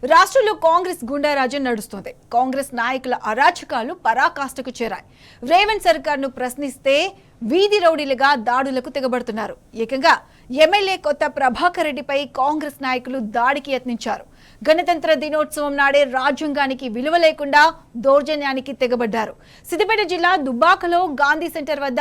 రాష్ట్రంలో కాంగ్రెస్ గుండారాజ్యం నడుస్తోంది. కాంగ్రెస్ నాయకుల అరాచకాలు పరాకాష్ఠకు చేరాయి. రేవంత్ సర్కార్ను ప్రశ్నిస్తే వీధి రౌడీలుగా దాడులకు తెగబడుతున్నారు. ఏకంగా ఎమ్మెల్యే కొత్త ప్రభాకర్ రెడ్డిపై కాంగ్రెస్ నాయకులు దాడికి యత్నించారు. గణతంత్ర దినోత్సవం నాడే రాజ్యాంగానికి విలువ లేకుండా దౌర్జన్యానికి తెగబడ్డారు. సిద్దిపేట జిల్లా దుబ్బాకలో గాంధీ సెంటర్ వద్ద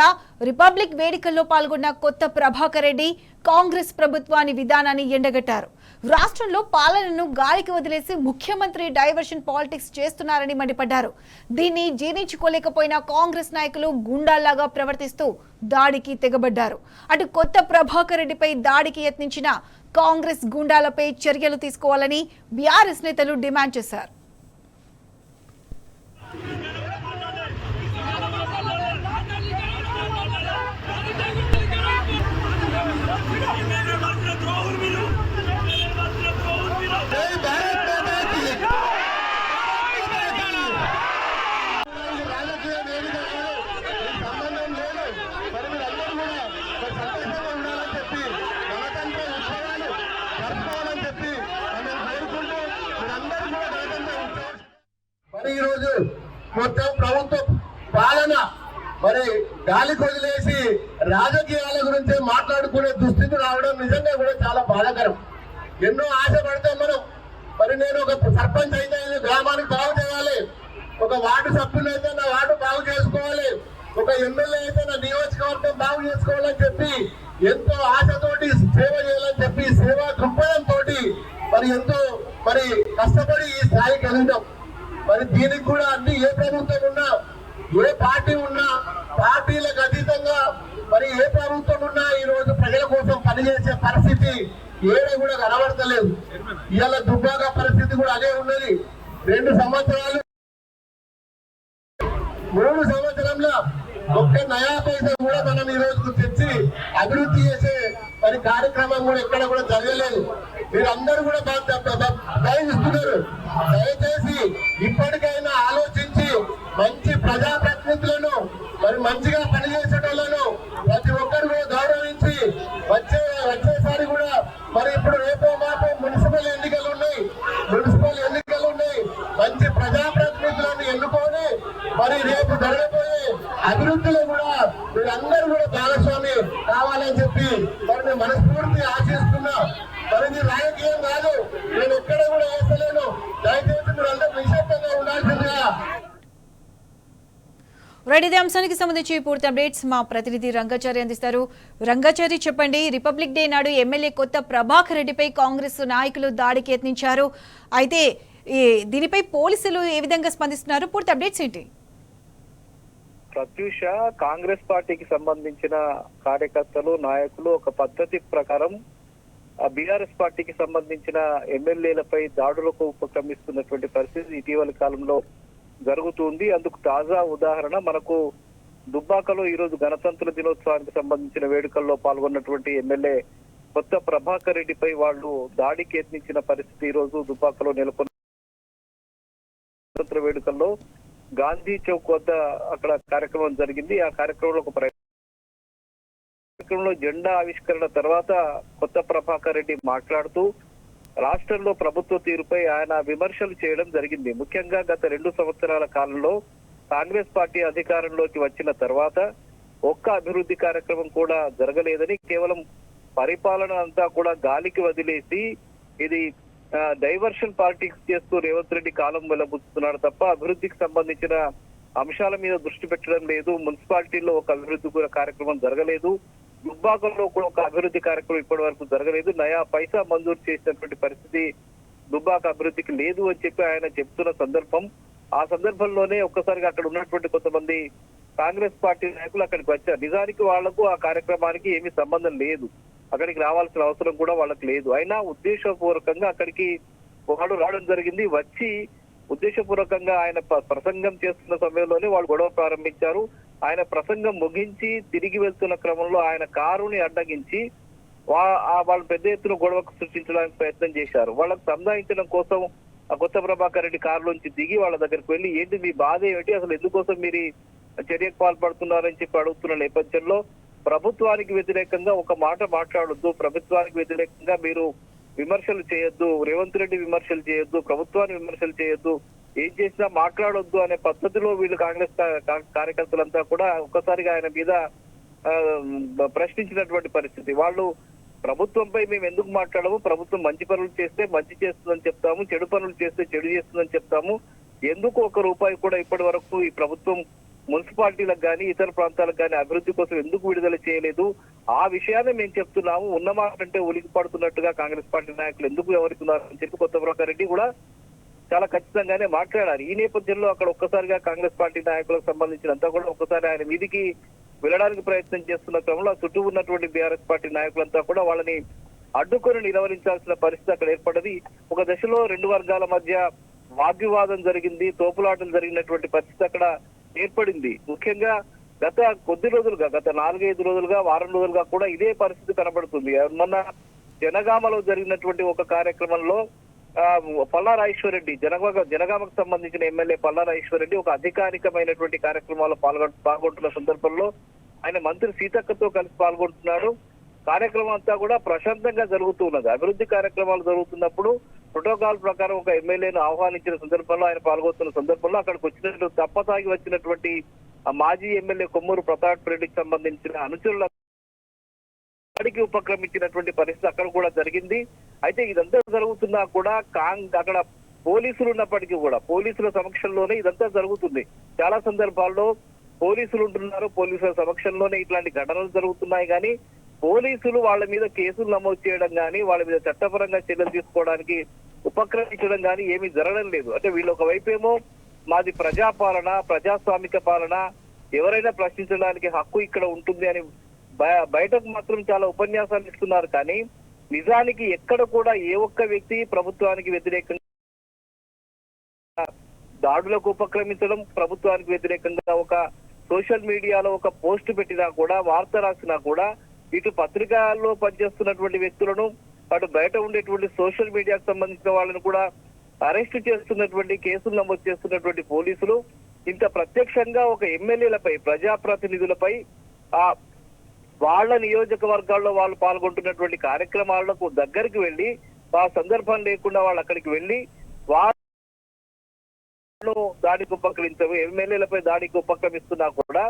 రిపబ్లిక్ వేడుకల్లో పాల్గొన్న కొత్త ప్రభాకర్ రెడ్డి కాంగ్రెస్ ప్రభుత్వాన్ని విధానాన్ని ఎండగట్టారు. రాష్ట్రంలో పాలనను గాలికి వదిలేసి ముఖ్యమంత్రి డైవర్షన్ పాలిటిక్స్ చేస్తున్నారని మండిపడ్డారు. దీన్ని జీర్ణించుకోలేకపోయిన కాంగ్రెస్ నాయకులు గుండాల్లాగా ప్రవర్తిస్తూ దాడికి తెగబడ్డారు. అటు కొత్త ప్రభాకర్ రెడ్డిపై దాడికి యత్నించిన కాంగ్రెస్ గుండాలపై చర్యలు తీసుకోవాలని బీఆర్ఎస్ నేతలు డిమాండ్ చేశారు. ఈ రోజు మొత్తం ప్రభుత్వ పాలన మరి గాలికి వదిలేసి రాజకీయాల గురించి మాట్లాడుకునే దుస్థితి రావడం నిజంగా కూడా చాలా బాధాకరం. ఎన్నో ఆశపడతాం మనం. మరి నేను ఒక సర్పంచ్ అయితే గ్రామానికి బాగు చేయాలి, ఒక వార్డు సభ్యులు అయితే నా వార్డు బాగు చేసుకోవాలి, ఒక ఎమ్మెల్యే అయితే నా నియోజకవర్గం బాగు చేసుకోవాలని చెప్పి ఎంతో ఆశతోటి సేవ చేయాలని చెప్పి సేవా దృక్పథంతో మరి ఎంతో మరి కష్టపడి ఈ స్థాయికి వెళ్ళినాం. మరి దీనికి కూడా అన్ని ఏ ప్రభుత్వం ఉన్నా, ఏ పార్టీ ఉన్నా, పార్టీలకు అతీతంగా మరి ఏ ప్రభుత్వం ఉన్నా ఈ రోజు ప్రజల కోసం పనిచేసే పరిస్థితి ఏడ కూడా కనబడతలేదు. ఇవాళ దుబ్బాక పరిస్థితి కూడా అదే ఉన్నది. 2 సంవత్సరాలు 3 సంవత్సరంలో ఒక్క నయా పైసా కూడా మనం ఈ రోజు తెచ్చి అభివృద్ధి చేసే మరి కార్యక్రమం కూడా ఎక్కడ కూడా జరగలేదు. మీరందరూ కూడా దయచేస్తున్నారు. దయచేసి ఇప్పటికైనా ఆలోచించి మంచి ప్రజాప్రతినిధులను మరి మంచిగా పనిచేసేటోళ్లను ప్రతి ఒక్కరు కూడా గౌరవించి వచ్చేసారి కూడా మరి ఇప్పుడు రేపో మాపో మున్సిపల్ ఎన్నికలు ఉన్నాయి. మంచి ప్రజాప్రతినిధులను ఎన్నుకొని మరి రేపు జరగబోయే అభివృద్ధిలో కూడా మీరందరూ కూడా భాగస్వామి కావాలని చెప్పి మరి మేము మనస్ఫూర్తి ఆశిస్తున్నాం. మరి ఇది రాజకీయం కాదు, నేను ఎక్కడ కూడా వేస్తలేను. దయచేసి మీరు అందరూ నిశ్శబ్దంగా ఉండాల్సిందిగా. ఇదే అంశానికి సంబంధించి పూర్తి అప్డేట్స్ మా ప్రతినిధి రంగాచారి అందిస్తారు. రంగాచారి, చెప్పండి. రిపబ్లిక్ డే నాడు ఎమ్మెల్యే కొత్త ప్రభాకర్ రెడ్డిపై కాంగ్రెస్ నాయకులు దాడికి యత్నించారు. అయితే దీనిపై పోలీసులు ఏ విధంగా స్పందిస్తున్నారు? పూర్తి అప్డేట్స్ ఏంటి? ప్రత్యూష, కాంగ్రెస్ పార్టీకి సంబంధించిన కార్యకర్తలు నాయకులు ఒక పద్ధతి ప్రకారం బీఆర్ఎస్ పార్టీకి సంబంధించిన ఎమ్మెల్యేలపై దాడులకు ఉపక్రమిస్తున్నటువంటి పరిస్థితి ఇటీవల కాలంలో జరుగుతుంది. అందుకు తాజా ఉదాహరణ మనకు దుబ్బాకలో ఈ రోజు గణతంత్ర దినోత్సవానికి సంబంధించిన వేడుకల్లో పాల్గొన్నటువంటి ఎమ్మెల్యే కొత్త ప్రభాకర్ రెడ్డిపై వాళ్ళు దాడికి యత్నించిన పరిస్థితి ఈ రోజు దుబ్బాకలో నెలకొన్న గణతంత్ర వేడుకల్లో గాంధీ చౌక్ వద్ద అక్కడ కార్యక్రమం జరిగింది. ఆ కార్యక్రమంలో కార్యక్రమంలో జెండా ఆవిష్కరణ తర్వాత కొత్త ప్రభాకర్ రెడ్డి మాట్లాడుతూ రాష్ట్రంలో ప్రభుత్వ తీరుపై ఆయన విమర్శలు చేయడం జరిగింది. ముఖ్యంగా గత 2 సంవత్సరాల కాలంలో కాంగ్రెస్ పార్టీ అధికారంలోకి వచ్చిన తర్వాత ఒక్క అభివృద్ధి కార్యక్రమం కూడా జరగలేదని, కేవలం పరిపాలన అంతా కూడా గాలికి వదిలేసి ఇది డైవర్షన్ పాలిటిక్స్ చేస్తూ రేవంత్ రెడ్డి కాలం వెలబుచ్చుతున్నాడు తప్ప అభివృద్ధికి సంబంధించిన అంశాల మీద దృష్టి పెట్టడం లేదు. మున్సిపాలిటీలో ఒక అభివృద్ధి కూడా కార్యక్రమం జరగలేదు. దుబ్బాకలో కూడా ఒక అభివృద్ధి కార్యక్రమం ఇప్పటి వరకు జరగలేదు. నయా పైసా మంజూరు చేసినటువంటి పరిస్థితి దుబ్బాక అభివృద్ధికి లేదు అని చెప్పి ఆయన చెప్తున్న సందర్భం. ఆ సందర్భంలోనే ఒక్కసారిగా అక్కడ ఉన్నటువంటి కొంతమంది కాంగ్రెస్ పార్టీ నాయకులు అక్కడికి వచ్చారు. నిజానికి వాళ్లకు ఆ కార్యక్రమానికి ఏమీ సంబంధం లేదు, అక్కడికి రావాల్సిన అవసరం కూడా వాళ్ళకి లేదు. అయినా ఉద్దేశపూర్వకంగా అక్కడికి వాడు రావడం జరిగింది. వచ్చి ఉద్దేశపూర్వకంగా ఆయన ప్రసంగం చేస్తున్న సమయంలోనే వాళ్ళు గొడవ ప్రారంభించారు. ఆయన ప్రసంగం ముగించి తిరిగి వెళ్తున్న క్రమంలో ఆయన కారుని అడ్డగించి వాళ్ళు పెద్ద ఎత్తున గొడవకు సృష్టించడానికి ప్రయత్నం చేశారు. వాళ్ళకు సంధాయించడం కోసం ఆ కొత్త ప్రభాకర్ రెడ్డి కారులోంచి దిగి వాళ్ళ దగ్గరికి వెళ్ళి, ఏంటి మీ బాధ ఏమిటి, అసలు ఎందుకోసం మీరు చర్యకు పాల్పడుతున్నారని చెప్పి అడుగుతున్న నేపథ్యంలో ప్రభుత్వానికి వ్యతిరేకంగా ఒక మాట మాట్లాడొద్దు, ప్రభుత్వానికి వ్యతిరేకంగా మీరు విమర్శలు చేయొద్దు, రేవంత్ రెడ్డి విమర్శలు చేయొద్దు, ప్రభుత్వాన్ని విమర్శలు చేయొద్దు, ఏం చేసినా మాట్లాడొద్దు అనే పద్ధతిలో వీళ్ళు కాంగ్రెస్ కార్యకర్తలంతా కూడా ఒక్కసారిగా ఆయన మీద ప్రశ్నించినటువంటి పరిస్థితి. వాళ్ళు ప్రభుత్వంపై మేము ఎందుకు మాట్లాడము, ప్రభుత్వం మంచి పనులు చేస్తే మంచి చేస్తుందని చెప్తాము, చెడు పనులు చేస్తే చెడు చేస్తుందని చెప్తాము, ఎందుకు ₹1 కూడా ఇప్పటి వరకు ఈ ప్రభుత్వం మున్సిపాలిటీలకు కానీ ఇతర ప్రాంతాలకు కానీ అభివృద్ధి కోసం ఎందుకు విడుదల చేయలేదు, ఆ విషయాన్ని మేము చెప్తున్నాము. ఉన్నమాట అంటే ఉలికి పడుతున్నట్టుగా కాంగ్రెస్ పార్టీ నాయకులు ఎందుకు వ్యవహరిస్తున్నారు అని చెప్పి కొత్త ప్రభాకర్ రెడ్డి కూడా చాలా ఖచ్చితంగానే మాట్లాడారు. ఈ నేపథ్యంలో అక్కడ ఒక్కసారిగా కాంగ్రెస్ పార్టీ నాయకులకు సంబంధించినంతా కూడా ఒక్కసారి ఆయన మీదికి వెళ్ళడానికి ప్రయత్నం చేస్తున్న క్రమంలో చుట్టూ ఉన్నటువంటి బీఆర్ఎస్ పార్టీ నాయకులంతా కూడా వాళ్ళని అడ్డుకొని నిలవరించాల్సిన పరిస్థితి అక్కడ ఏర్పడ్డది. ఒక దశలో రెండు వర్గాల మధ్య వాగ్వివాదం జరిగింది, తోపులాటలు జరిగినటువంటి పరిస్థితి అక్కడ ఏర్పడింది. ముఖ్యంగా గత కొద్ది రోజులుగా, గత 4-5 రోజులుగా, వారం రోజులుగా కూడా ఇదే పరిస్థితి కనబడుతుంది. మొన్న జనగామలో జరిగినటువంటి ఒక కార్యక్రమంలో పల్లా రాజేశ్వర్ రెడ్డి, జనగామకు సంబంధించిన ఎమ్మెల్యే పల్లా రాజేశ్వర్ రెడ్డి ఒక అధికారికమైనటువంటి కార్యక్రమాల్లో పాల్గొంటున్న సందర్భంలో ఆయన మంత్రి సీతక్కతో కలిసి పాల్గొంటున్నారు. కార్యక్రమం అంతా కూడా ప్రశాంతంగా జరుగుతూ ఉన్నది. అభివృద్ధి కార్యక్రమాలు జరుగుతున్నప్పుడు ప్రోటోకాల్ ప్రకారం ఒక ఎమ్మెల్యేను ఆహ్వానించిన సందర్భంలో ఆయన పాల్గొతున్న సందర్భంలో అక్కడికి వచ్చినట్టు తప్పతాగి వచ్చినటువంటి మాజీ ఎమ్మెల్యే కొమ్మూరు ప్రతాప్ రెడ్డికి సంబంధించిన అనుచరుల దాడికి ఉపక్రమించినటువంటి పరిస్థితి అక్కడ కూడా జరిగింది. అయితే ఇదంతా జరుగుతున్నా కూడా అక్కడ పోలీసులు ఉన్నప్పటికీ కూడా పోలీసుల సమక్షంలోనే ఇదంతా జరుగుతుంది. చాలా సందర్భాల్లో పోలీసులు ఉంటున్నారు, పోలీసుల సమక్షంలోనే ఇట్లాంటి ఘటనలు జరుగుతున్నాయి. కానీ పోలీసులు వాళ్ళ మీద కేసులు నమోదు చేయడం కానీ, వాళ్ళ మీద చట్టపరంగా చర్యలు తీసుకోవడానికి ఉపక్రమించడం కానీ ఏమీ జరగడం లేదు. అంటే వీళ్ళు ఒకవైపు ఏమో మాది ప్రజాపాలన, ప్రజాస్వామిక పాలన, ఎవరైనా ప్రశ్నించడానికి హక్కు ఇక్కడ ఉంటుంది అని బయటకు మాత్రం చాలా ఉపన్యాసాలు ఇస్తున్నారు. కానీ నిజానికి ఎక్కడ కూడా ఏ ఒక్క వ్యక్తి ప్రభుత్వానికి వ్యతిరేకంగా దాడులకు ఉపక్రమించడం, ప్రభుత్వానికి వ్యతిరేకంగా ఒక సోషల్ మీడియాలో ఒక పోస్ట్ పెట్టినా కూడా, వార్త రాసినా కూడా, ఇటు పత్రికల్లో పనిచేస్తున్నటువంటి వ్యక్తులను, అటు బయట ఉండేటువంటి సోషల్ మీడియాకు సంబంధించిన వాళ్ళని కూడా అరెస్ట్ చేస్తున్నటువంటి, కేసులు నమోదు చేస్తున్నటువంటి పోలీసులు ఇంత ప్రత్యక్షంగా ఒక ఎమ్మెల్యేలపై, ప్రజాప్రతినిధులపై వాళ్ళ నియోజకవర్గాల్లో వాళ్ళు పాల్గొంటున్నటువంటి కార్యక్రమాలకు దగ్గరికి వెళ్లి, ఆ సందర్భం లేకుండా వాళ్ళు అక్కడికి వెళ్లి వాళ్ళు దాడికి ఉపక్రమించవు, ఎమ్మెల్యేలపై దాడికి ఉపక్రమిస్తున్నా కూడా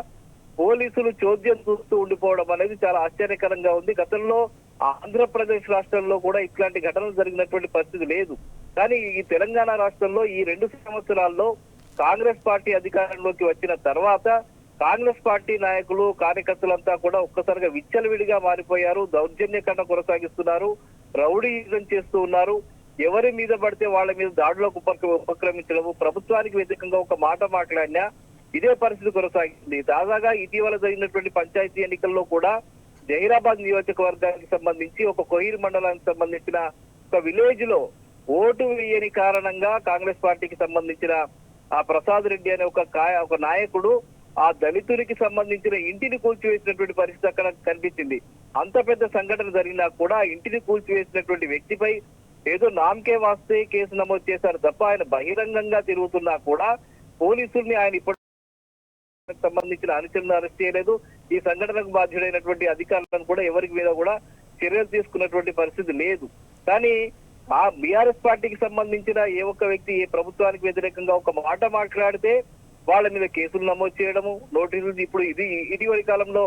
పోలీసులు చోద్యం చూస్తూ ఉండిపోవడం అనేది చాలా ఆశ్చర్యకరంగా ఉంది. గతంలో ఆంధ్రప్రదేశ్ రాష్ట్రంలో కూడా ఇట్లాంటి ఘటనలు జరిగినటువంటి పరిస్థితి లేదు. కానీ ఈ తెలంగాణ రాష్ట్రంలో ఈ 2 సంవత్సరాల్లో కాంగ్రెస్ పార్టీ అధికారంలోకి వచ్చిన తర్వాత కాంగ్రెస్ పార్టీ నాయకులు, కార్యకర్తలంతా కూడా ఒక్కసారిగా విచ్చలవిడిగా మారిపోయారు. దౌర్జన్యకరణ కొనసాగిస్తున్నారు, రౌడీయిజం చేస్తూ ఉన్నారు. ఎవరి మీద పడితే వాళ్ళ మీద దాడులకు ఉపక్రమించడము, ప్రభుత్వానికి వ్యతిరేకంగా ఒక మాట మాట్లాడినా ఇదే పరిస్థితి కొనసాగింది. తాజాగా ఇటీవల జరిగినటువంటి పంచాయతీ ఎన్నికల్లో కూడా జహీరాబాద్ నియోజకవర్గానికి సంబంధించి ఒక కొహీర్ మండలానికి సంబంధించిన ఒక విలేజ్ లో ఓటు వేయని కారణంగా కాంగ్రెస్ పార్టీకి సంబంధించిన ప్రసాద్ రెడ్డి అనే ఒక నాయకుడు ఆ దళితుడికి సంబంధించిన ఇంటిని కూల్చివేసినటువంటి పరిస్థితి అక్కడ కనిపించింది. అంత పెద్ద సంఘటన జరిగినా కూడా ఇంటిని కూల్చివేసినటువంటి వ్యక్తిపై ఏదో నామకే వాస్తే కేసు నమోదు చేశారు తప్ప ఆయన బహిరంగంగా తిరుగుతున్నా కూడా పోలీసుల్ని ఆయన ఇప్పటి సంబంధించిన అనుచరులను అరెస్ట్ చేయలేదు. ఈ సంఘటనకు బాధ్యుడైనటువంటి అధికారులను కూడా ఎవరికి మీద కూడా చర్యలు తీసుకున్నటువంటి పరిస్థితి లేదు. కానీ ఆ బీఆర్ఎస్ పార్టీకి సంబంధించిన ఏ ఒక్క వ్యక్తి ఏ ప్రభుత్వానికి వ్యతిరేకంగా ఒక మాట మాట్లాడితే వాళ్ళ మీద కేసులు నమోదు చేయడము, నోటీసులు, ఇప్పుడు ఇటీవలి కాలంలో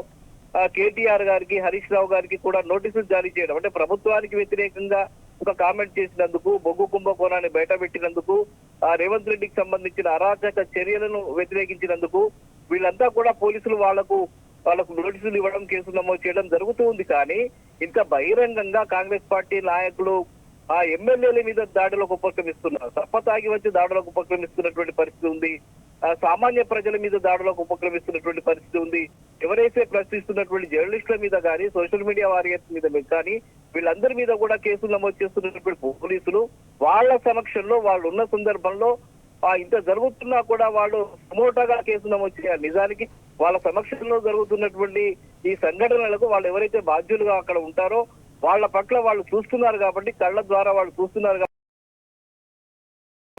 కేటీఆర్ గారికి, హరీష్ రావు గారికి కూడా నోటీసులు జారీ చేయడం, అంటే ప్రభుత్వానికి వ్యతిరేకంగా ఒక కామెంట్ చేసినందుకు, బొగ్గు కుంభకోణాన్ని బయట పెట్టినందుకు, రేవంత్ రెడ్డికి సంబంధించిన అరాచక చర్యలను వ్యతిరేకించినందుకు వీళ్ళంతా కూడా పోలీసులు వాళ్ళకు నోటీసులు ఇవ్వడం, కేసులు నమోదు చేయడం జరుగుతూ ఉంది. కానీ ఇంత బహిరంగంగా కాంగ్రెస్ పార్టీ నాయకులు ఆ ఎమ్మెల్యేల మీద దాడులకు ఉపక్రమిస్తున్నారు, తప్పతాగి వచ్చి దాడులకు ఉపక్రమిస్తున్నటువంటి పరిస్థితి ఉంది. సామాన్య ప్రజల మీద దాడులకు ఉపక్రమిస్తున్నటువంటి పరిస్థితి ఉంది. ఎవరైతే ప్రశ్నిస్తున్నటువంటి జర్నలిస్టుల మీద కానీ, సోషల్ మీడియా వారియర్స్ మీద కానీ వీళ్ళందరి మీద కూడా కేసులు నమోదు చేస్తున్నటువంటి పోలీసులు వాళ్ళ సమక్షంలో, వాళ్ళు ఉన్న సందర్భంలో ఇంత జరుగుతున్నా కూడా వాళ్ళు సమోటాగా కేసు నమోదు చేయాలి. నిజానికి వాళ్ళ సమక్షంలో జరుగుతున్నటువంటి ఈ సంఘటనలకు వాళ్ళు ఎవరైతే బాధ్యులుగా అక్కడ ఉంటారో వాళ్ళ పట్ల వాళ్ళు చూస్తున్నారు కాబట్టి, కళ్ళ ద్వారా వాళ్ళు చూస్తున్నారు కాబట్టి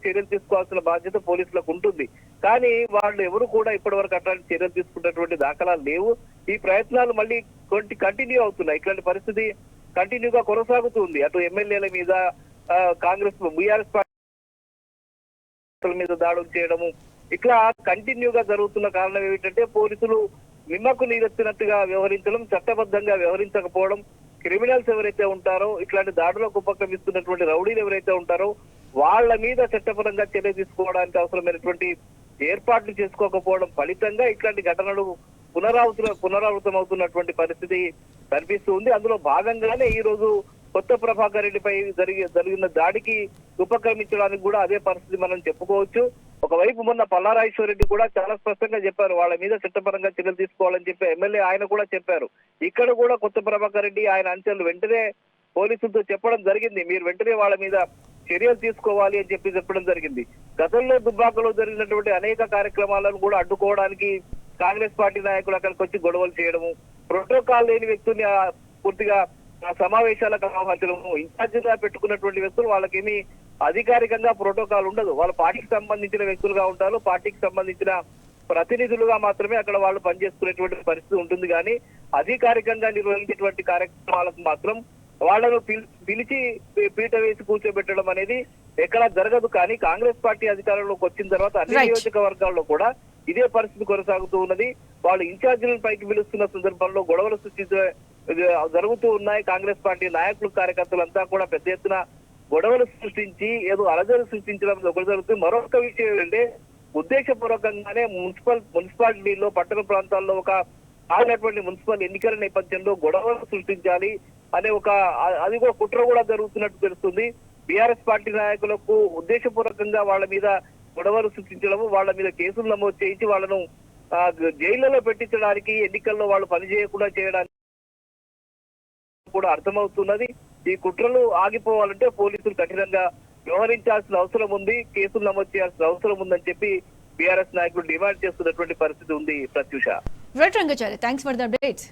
చర్యలు తీసుకోవాల్సిన బాధ్యత పోలీసులకు ఉంటుంది. కానీ వాళ్ళు ఎవరు కూడా ఇప్పటి వరకు అట్లాంటి చర్యలు తీసుకున్నటువంటి దాఖలాలు లేవు. ఈ ప్రయత్నాలు మళ్ళీ కంటిన్యూ అవుతున్నాయి. ఇట్లాంటి పరిస్థితి కంటిన్యూగా కొనసాగుతుంది. అటు ఎమ్మెల్యేల మీద కాంగ్రెస్ బీఆర్ఎస్ పార్టీ మీద దాడులు చేయడము ఇట్లా కంటిన్యూగా జరుగుతున్న కారణం ఏమిటంటే పోలీసులు నిమ్మకు నీరెత్తినట్టుగా వ్యవహరించడం, చట్టబద్ధంగా వ్యవహరించకపోవడం, క్రిమినల్స్ ఎవరైతే ఉంటారో ఇట్లాంటి దాడులకు ఉపక్రమిస్తున్నటువంటి రౌడీలు ఎవరైతే ఉంటారో వాళ్ళ మీద చట్టపరంగా చర్య తీసుకోవడానికి అవసరమైనటువంటి ఏర్పాట్లు చేసుకోకపోవడం ఫలితంగా ఇట్లాంటి ఘటనలు పునరావృతం అవుతున్నటువంటి పరిస్థితి కనిపిస్తూ ఉంది. అందులో భాగంగానే ఈ రోజు కొత్త ప్రభాకర్ రెడ్డిపై జరిగిన దాడికి ఉపక్రమించడానికి కూడా అదే పరిస్థితి మనం చెప్పుకోవచ్చు. ఒకవైపు మొన్న పల్లారాజేశ్వర రెడ్డి కూడా చాలా స్పష్టంగా చెప్పారు వాళ్ళ మీద చట్టపరంగా చర్యలు తీసుకోవాలని చెప్పి ఎమ్మెల్యే ఆయన కూడా చెప్పారు. ఇక్కడ కూడా కొత్త ప్రభాకర్ రెడ్డి ఆయన అంచెలు వెంటనే పోలీసులతో చెప్పడం జరిగింది, మీరు వెంటనే వాళ్ళ మీద చర్యలు తీసుకోవాలి అని చెప్పడం జరిగింది. గతంలో దుబ్బాకలో జరిగినటువంటి అనేక కార్యక్రమాలను కూడా అడ్డుకోవడానికి కాంగ్రెస్ పార్టీ నాయకులు అక్కడికి వచ్చి గొడవలు చేయడము, ప్రోటోకాల్ లేని వ్యక్తుల్ని పూర్తిగా సమావేశాలకు ఆహ్వానించడము, ఇన్ఛార్జిగా పెట్టుకున్నటువంటి వ్యక్తులు వాళ్ళకేమి అధికారికంగా ప్రోటోకాల్ ఉండదు, వాళ్ళ పార్టీకి సంబంధించిన వ్యక్తులుగా ఉంటారు, పార్టీకి సంబంధించిన ప్రతినిధులుగా మాత్రమే అక్కడ వాళ్ళు పనిచేసుకునేటువంటి పరిస్థితి ఉంటుంది. కానీ అధికారికంగా నిర్వహించేటువంటి కార్యక్రమాలకు మాత్రం వాళ్ళను పిలిచి పీట వేసి కూర్చోబెట్టడం అనేది ఎక్కడా జరగదు. కానీ కాంగ్రెస్ పార్టీ అధికారంలోకి వచ్చిన తర్వాత అన్ని నియోజకవర్గాల్లో కూడా ఇదే పరిస్థితి కొనసాగుతూ ఉన్నది. వాళ్ళు ఇన్ఛార్జీలను పైకి పిలుస్తున్న సందర్భంలో గొడవలు జరుగుతూ ఉన్నాయి. కాంగ్రెస్ పార్టీ నాయకులు కార్యకర్తలంతా కూడా పెద్ద ఎత్తున గొడవలు సృష్టించి ఏదో అలజడి సృష్టించడం ఒకటి జరుగుతుంది. మరొక విషయం ఏంటంటే ఉద్దేశపూర్వకంగానే మున్సిపాలిటీలో పట్టణ ప్రాంతాల్లో ఒక ఆగినటువంటి మున్సిపల్ ఎన్నికల నేపథ్యంలో గొడవలు సృష్టించాలి అనే అది కూడా కుట్ర కూడా జరుగుతున్నట్టు తెలుస్తుంది. బీఆర్ఎస్ పార్టీ నాయకులకు ఉద్దేశపూర్వకంగా వాళ్ళ మీద గొడవలు సృష్టించడము, వాళ్ళ మీద కేసులు నమోదు చేయించి వాళ్ళను జైళ్లలో పెట్టించడానికి, ఎన్నికల్లో వాళ్ళు పనిచేయకుండా చేయడానికి కూడా అర్థమవుతున్నది. ఈ కుట్రలు ఆగిపోవాలంటే పోలీసులు కఠినంగా వ్యవహరించాల్సిన అవసరం ఉంది, కేసులు నమోదు చేయాల్సిన అవసరం ఉందని చెప్పి బీఆర్ఎస్ నాయకులు డిమాండ్ చేస్తున్నటువంటి పరిస్థితి ఉంది. Pratyusha. Right Rangachari, thanks for the updates.